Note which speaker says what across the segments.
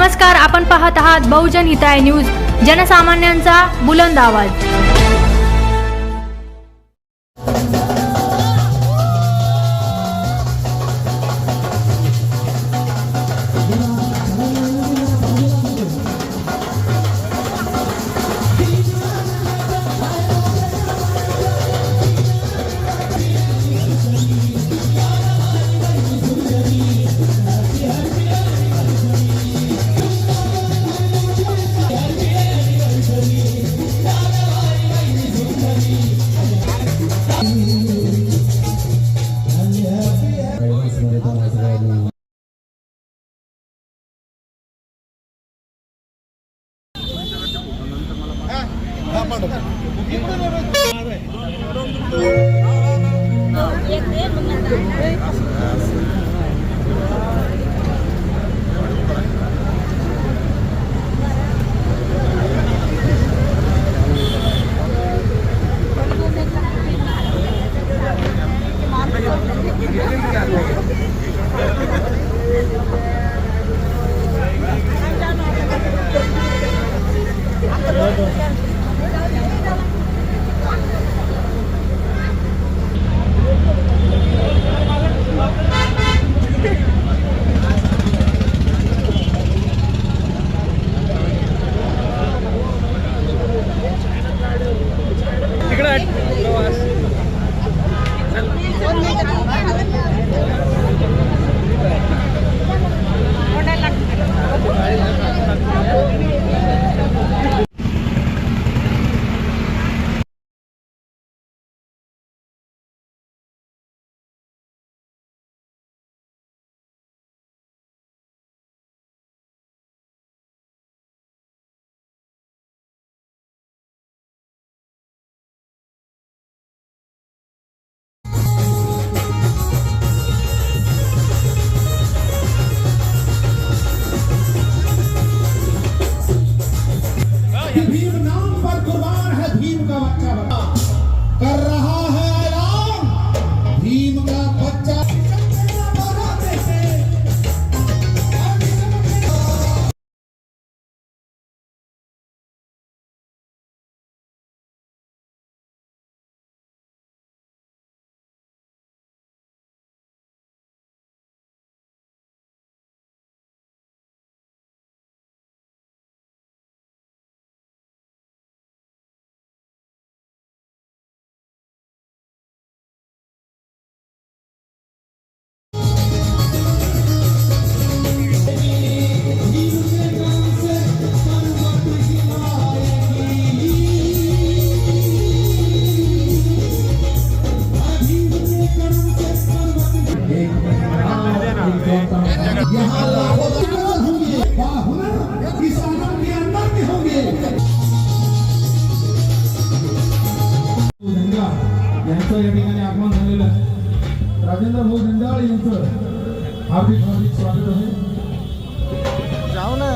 Speaker 1: नमस्कार, आपण पाहत आहात बहुजन हिताय न्यूज, जनसामान्यांचा बुलंद आवाज।
Speaker 2: भीम नाम पर कुर्बान है, भीम का बच्चा बता कर रहा है ऐलान, भीम का बच्चा यांचं या ठिकाणी आगमन झालेलं आहे। राजेंद्र भाऊ जंजाळ यांचं हार्दिक हार्दिक स्वागत आहे।
Speaker 3: जाऊ ना।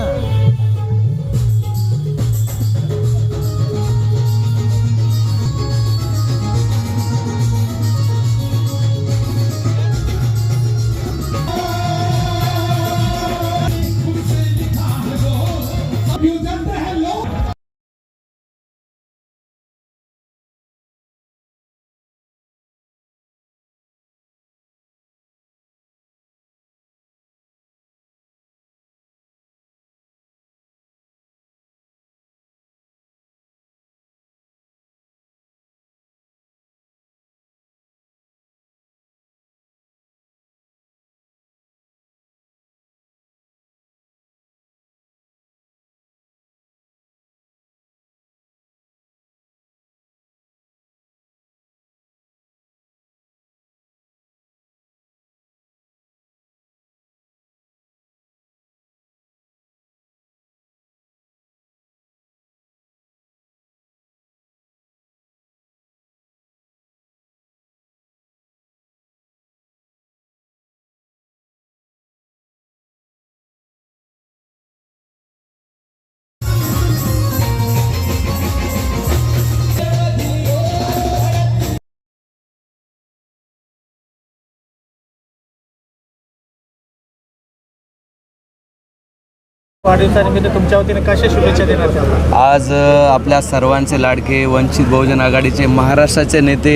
Speaker 3: वाढदिवसानिमित्त तुमच्या वतीने कशा शुभेच्छा देण्यात आल्या?
Speaker 4: आज आपल्या सर्वांचे लाडके वंचित बहुजन आघाडीचे महाराष्ट्राचे नेते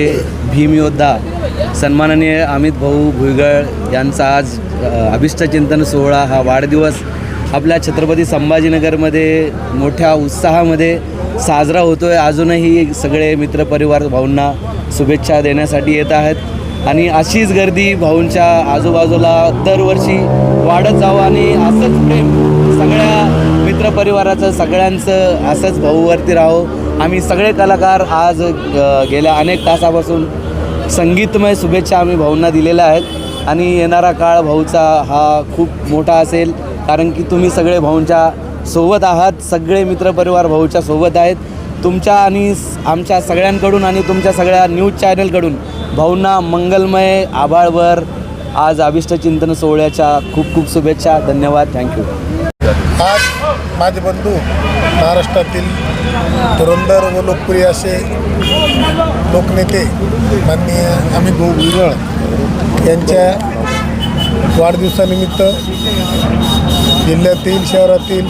Speaker 4: भीमयोद्धा सन्माननीय अमित भाऊ भुजबळ यांचा आज अभिष्टचिंतन सोहळा हा वाढदिवस आपल्या छत्रपती संभाजीनगरमध्ये मोठ्या उत्साहामध्ये साजरा होतो आहे. अजूनही सगळे मित्रपरिवार भाऊंना शुभेच्छा देण्यासाठी येत आहेत आणि अशीच गर्दी भाऊंच्या आजूबाजूला दरवर्षी वाढत जावं आणि असंच प्रेम सगळ्या मित्रपरिवाराचं सगळ्यांचं असंच भाऊवरती राहो. आम्ही सगळे कलाकार आज गेल्या अनेक तासापासून संगीतमय शुभेच्छा आम्ही भाऊंना दिलेल्या आहेत आणि येणारा काळ भाऊचा हा खूप मोठा असेल, कारण की तुम्ही सगळे भाऊंच्या सोबत आहात. सगळे मित्रपरिवार भाऊच्या सोबत आहेत. तुमच्या आणि आमच्या सगळ्यांकडून आणि तुमच्या सगळ्या न्यूज चॅनलकडून भाऊंना मंगलमय आभाळभर आज अभिष्टचिंतन सोहळ्याच्या खूप खूप शुभेच्छा. धन्यवाद. थँक्यू.
Speaker 5: आज माझे बंधू महाराष्ट्रातील धुरंधर व लोकप्रिय असे लोकनेते माननीय अमित भाऊ भुजबळ यांच्या वाढदिवसानिमित्त जिल्ह्यातील शहरातील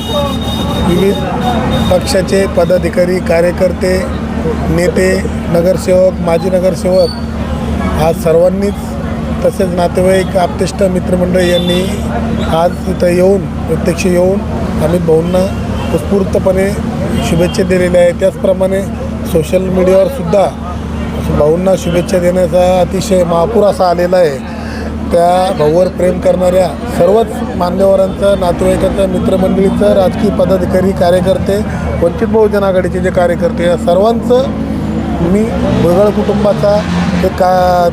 Speaker 5: विविध पक्षाचे पदाधिकारी कार्यकर्ते नेते नगरसेवक माजी नगरसेवक आज सर्वांनीच तसेच नातेवाईक आप्तेष्ट मित्रमंडळी यांनी आज इथं येऊन प्रत्यक्ष येऊन अमित भाऊंना उत्स्फूर्तपणे शुभेच्छा दिलेल्या आहेत. त्याचप्रमाणे सोशल मीडियावर सुद्धा भाऊंना शुभेच्छा देण्याचा अतिशय महापूर असा आलेला आहे. त्या भाऊवर प्रेम करणाऱ्या सर्वच मान्यवरांचं नातेवाईकांचं मित्रमंडळीचं राजकीय पदाधिकारी कार्यकर्ते वंचित बहुजन आघाडीचे जे कार्यकर्ते या सर्वांचं मी भुजबळ कुटुंबाचा एक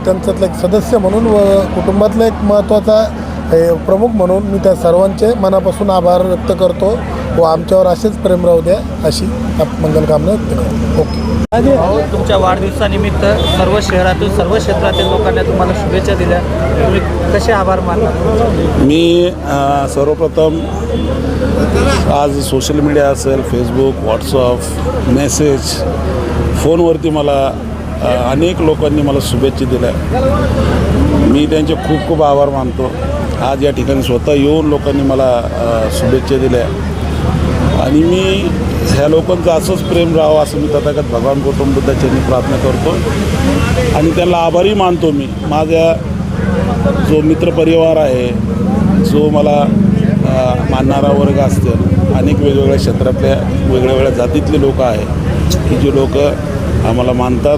Speaker 5: त्यांच्यातलं एक सदस्य म्हणून व कुटुंबातला एक महत्त्वाचा प्रमुख म्हणून मी त्या सर्वांचे मनापासून आभार व्यक्त करतो व आमच्यावर असेच प्रेम राहू द्या अशी मंगलकामना व्यक्त करतो. ओके.
Speaker 3: तुमच्या वाढदिवसानिमित्त सर्व शहरातून सर्व क्षेत्रातील लोकांना तुम्हाला शुभेच्छा दिल्या, तुम्ही कसे आभार मानला?
Speaker 6: मी सर्वप्रथम आज सोशल मीडिया असेल, फेसबुक, व्हॉट्सअप, मेसेज, फोनवरती मला अनेक लोकांनी मला शुभेच्छा दिल्या. मी त्यांचे खूप खूप आभार मानतो. आज या ठिकाणी स्वतः येऊन लोकांनी मला शुभेच्छा दिल्या आणि मी ह्या लोकांचं असंच प्रेम राहावं असं मी तथागत भगवान गौतम बुद्धाच्यांनी प्रार्थना करतो आणि त्यांना आभारी मानतो. मी माझ्या जो मित्रपरिवार आहे, जो मला मानणारा वर्ग असतील, अनेक वेगवेगळ्या क्षेत्रातल्या वेगळ्या जातीतले लोक आहेत की जे लोक आम्हाला मानतात,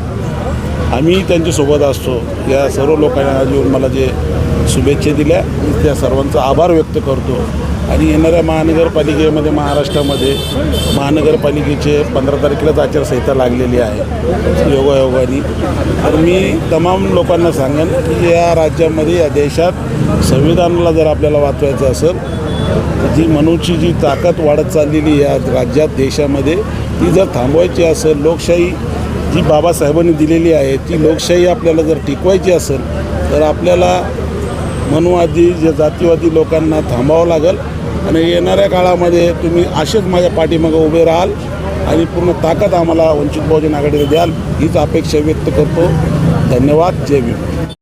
Speaker 6: आम्ही त्यांच्यासोबत असतो. या सर्व लोकांना येऊन मला जे शुभेच्छा दिल्या मी त्या सर्वांचा आभार व्यक्त करतो. आणि येणाऱ्या महानगरपालिकेमध्ये महाराष्ट्रामध्ये महानगरपालिकेचे 15 तारखेलाच आचारसंहिता लागलेली आहे योगायोगाने. तर मी तमाम लोकांना सांगेन की या राज्यामध्ये या देशात संविधानाला जर आपल्याला वाचवायचं असेल तर जी मनुष्याची जी ताकद वाढत चाललेली या राज्यात देशामध्ये ती जर थांबवायची असेल, लोकशाही जी बाबासाहेबांनी दिलेली आहे ती लोकशाही आपल्याला जर टिकवायची असेल तर आपल्याला मनुवादी जे जातीवादी लोकांना थांबावं लागेल. आणि येणाऱ्या काळामध्ये तुम्ही असेच माझ्या पाठीमागं उभे राहाल आणि पूर्ण ताकद आम्हाला वंचित बहुजन आघाडीला द्याल हीच अपेक्षा व्यक्त करतो. धन्यवाद. जय भीम.